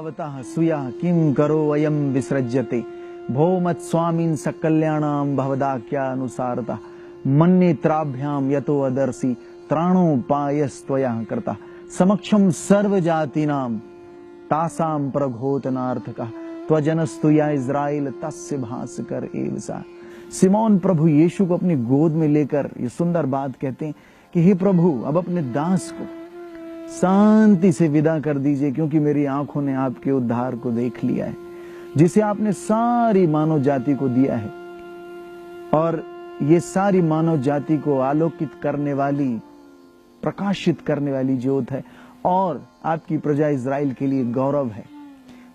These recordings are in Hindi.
भवतः सुया किं करो वयम विसृज्यते भो मत्स्वामीन् सकल्याणां भवदाख्यानुसारतः मन्नेत्राभ्याम यतो अदर्शी त्राणोपायस्त्वया कृतः समक्षम सर्वजातीनां तासां प्रघोतनार्थकः त्वजनस्तु या इज़राइल तस्य भास्कर एव सा। सिमोन प्रभु यीशु को अपनी गोद में लेकर ये सुंदर बात कहते हैं कि हे प्रभु, अब अपने दास को शांति से विदा कर दीजिए, क्योंकि मेरी आंखों ने आपके उद्धार को देख लिया है, जिसे आपने सारी मानव जाति को दिया है। और ये सारी मानव जाति को आलोकित करने वाली, प्रकाशित करने वाली ज्योत है और आपकी प्रजा इज़राइल के लिए गौरव है।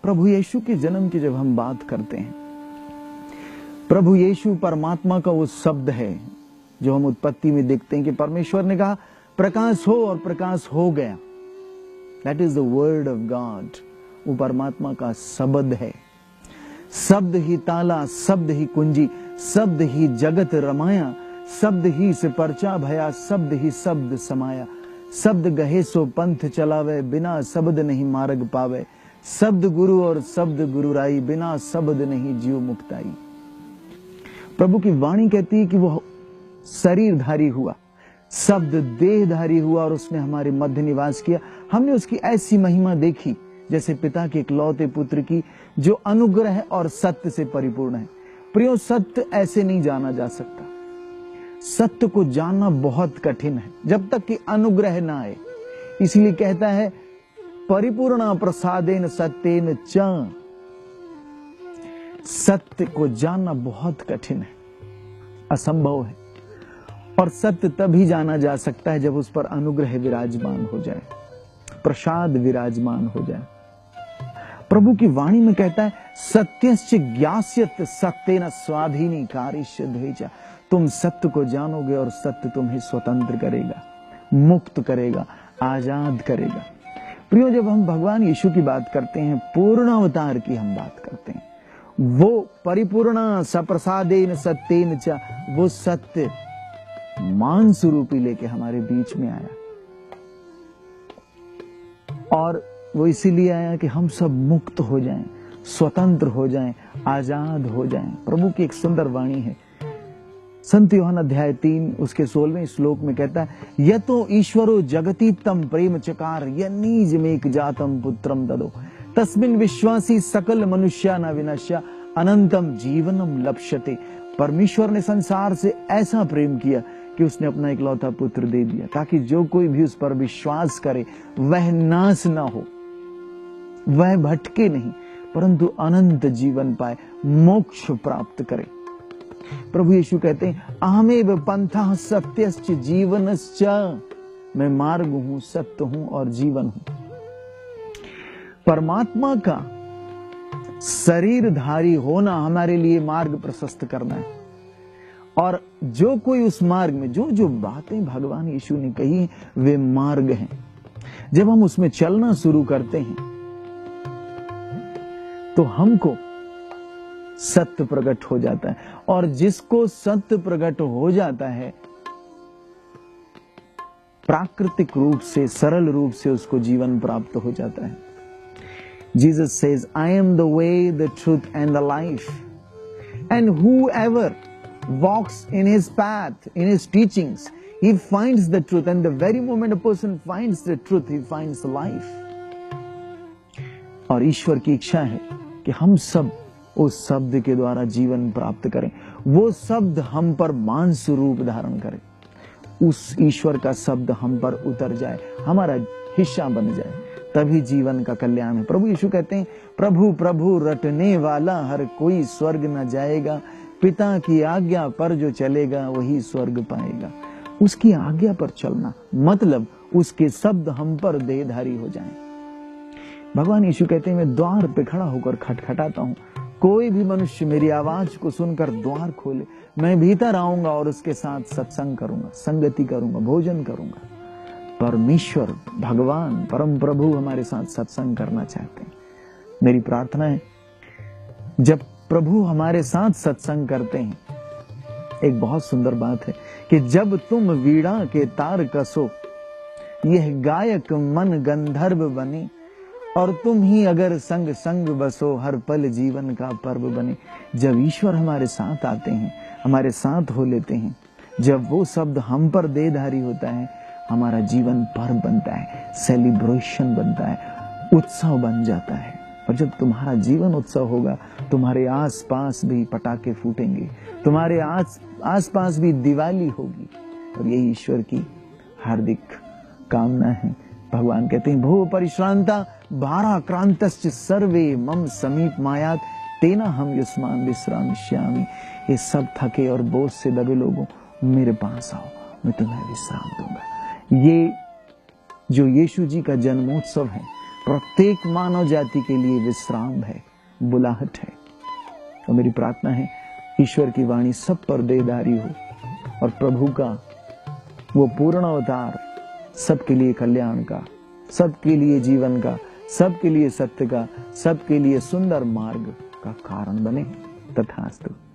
प्रभु यीशु के जन्म की जब हम बात करते हैं, प्रभु यीशु परमात्मा का वो शब्द है जो हम उत्पत्ति में देखते हैं कि परमेश्वर ने कहा प्रकाश हो और प्रकाश हो गया। That is the word of God. वो परमात्मा का शब्द है। शब्द ही ताला, शब्द ही कुंजी, शब्द ही जगत रमाया, शब्द ही से परचा भया, शब्द ही शब्द समाया। शब्द गहे सो पंथ चलावे, बिना शब्द नहीं मार्ग पावे। शब्द गुरु और शब्द गुरुराई, बिना शब्द नहीं जीव मुक्ताई। प्रभु की वाणी कहती है कि वो शरीरधारी हुआ, शब्द देहधारी हुआ और उसने हमारे मध्य निवास किया। हमने उसकी ऐसी महिमा देखी जैसे पिता के इकलौते पुत्र की, जो अनुग्रह और सत्य से परिपूर्ण है। प्रियो, सत्य ऐसे नहीं जाना जा सकता। सत्य को जानना बहुत कठिन है जब तक कि अनुग्रह ना आए। इसलिए कहता है परिपूर्ण प्रसादेन सत्येन च। सत्य को जानना बहुत कठिन है, असंभव है। और सत्य तभी जाना जा सकता है जब उस पर अनुग्रह विराजमान हो जाए, प्रसाद विराजमान हो जाए। प्रभु की वाणी में कहता है सत्यश्च ज्ञास्यत सत्येन स्वाधीनी कारिष्य द्वेजा। तुम सत्य को जानोगे और सत्य तुम्हें स्वतंत्र करेगा, मुक्त करेगा, आजाद करेगा। प्रियो, जब हम भगवान यीशु की बात करते हैं, पूर्ण अवतार की हम बात करते हैं, वो परिपूर्ण सप्रसादेन सत्येन च, वो सत्य मांस रूपी लेके हमारे बीच में आया। और वो इसीलिए आया कि हम सब मुक्त हो जाएं, स्वतंत्र हो जाएं, आजाद हो जाएं। प्रभु की एक सुंदर वाणी है, संत यूहन्ना अध्याय 3 उसके 16वें श्लोक में कहता है यतो ईश्वरो जगति तम प्रेम चकार यन्निजमेक जातम पुत्रम ददो तस्मिन् विश्वासी सकल मनुष्या न विनश्य अनंतम जीवनम लप्स्यते। परमेश्वर ने संसार से ऐसा प्रेम किया कि उसने अपना इकलौता पुत्र दे दिया, ताकि जो कोई भी उस पर विश्वास करे वह नाश ना हो, वह भटके नहीं, परंतु अनंत जीवन पाए, मोक्ष प्राप्त करे। प्रभु यीशु कहते हैं अहमेव पंथः सत्यश्च जीवनश्च। मैं मार्ग हूं, सत्य हूं और जीवन हूं। परमात्मा का शरीरधारी होना हमारे लिए मार्ग प्रशस्त करना है। और जो कोई उस मार्ग में, जो जो बातें भगवान यीशु ने कही वे मार्ग हैं। जब हम उसमें चलना शुरू करते हैं तो हमको सत्य प्रकट हो जाता है, और जिसको सत्य प्रकट हो जाता है प्राकृतिक रूप से, सरल रूप से उसको जीवन प्राप्त हो जाता है। Jesus says, I am the way, the truth and the life. And whoever walks in his path, in his teachings, he finds the truth. And the very moment a person finds the truth, he finds life. और ईश्वर की इच्छा है कि हम सब उस शब्द के द्वारा जीवन प्राप्त करें। वो शब्द हम पर मांस रूप धारण करे, उस ईश्वर का शब्द हम पर उतर जाए, हमारा हिस्सा बन जाए, तभी जीवन का कल्याण है। प्रभु यीशु कहते हैं प्रभु प्रभु रटने वाला हर कोई स्वर्ग न जाएगा, पिता की आज्ञा पर जो चलेगा वही स्वर्ग पाएगा। उसकी आज्ञा पर चलना मतलब उसके शब्द हम पर देहधारी हो जाएं। भगवान यीशु कहते हैं मैं द्वार पे खड़ा होकर खटखटाता हूँ, कोई भी मनुष्य मेरी आवाज को सुनकर द्वार खोले, मैं भीतर आऊंगा और उसके साथ सत्संग करूंगा, संगति करूंगा, भोजन करूंगा। परमेश्वर भगवान परम प्रभु हमारे साथ सत्संग करना चाहते हैं। मेरी प्रार्थना है जब प्रभु हमारे साथ सत्संग करते हैं, एक बहुत सुंदर बात है कि जब तुम वीणा के तार कसो, यह गायक मन गंधर्व बने, और तुम ही अगर संग संग बसो, हर पल जीवन का पर्व बने। जब ईश्वर हमारे साथ आते हैं, हमारे साथ हो लेते हैं, जब वो शब्द हम पर देधारी होता है, हमारा जीवन पर्व बनता है, सेलिब्रेशन बनता है, उत्सव बन जाता है। और जब तुम्हारा जीवन उत्सव होगा, तुम्हारे आसपास भी पटाखे फूटेंगे, तुम्हारे आसपास भी दिवाली होगी। और यही ईश्वर की हार्दिक कामना है। भगवान कहते हैं, भो परिश्रांता भाराक्रांतश्च सर्वे मम समीप मायात तेना हम युष्मान विश्रामश्यामि। ये सब थके और बोझ से दबे लोगों, मेरे पास आओ, मैं तुम्हें विश्राम दूंगा। ये जो यीशु जी का जन्मोत्सव है, प्रत्येक मानव जाति के लिए विश्राम है, बुलाहट है। और मेरी प्रार्थना है, ईश्वर की वाणी सब पर देदारी हो और प्रभु का वो पूर्ण अवतार सबके लिए कल्याण का, सबके लिए जीवन का, सबके लिए सत्य का, सबके लिए सुंदर मार्ग का कारण बने। तथास्तु।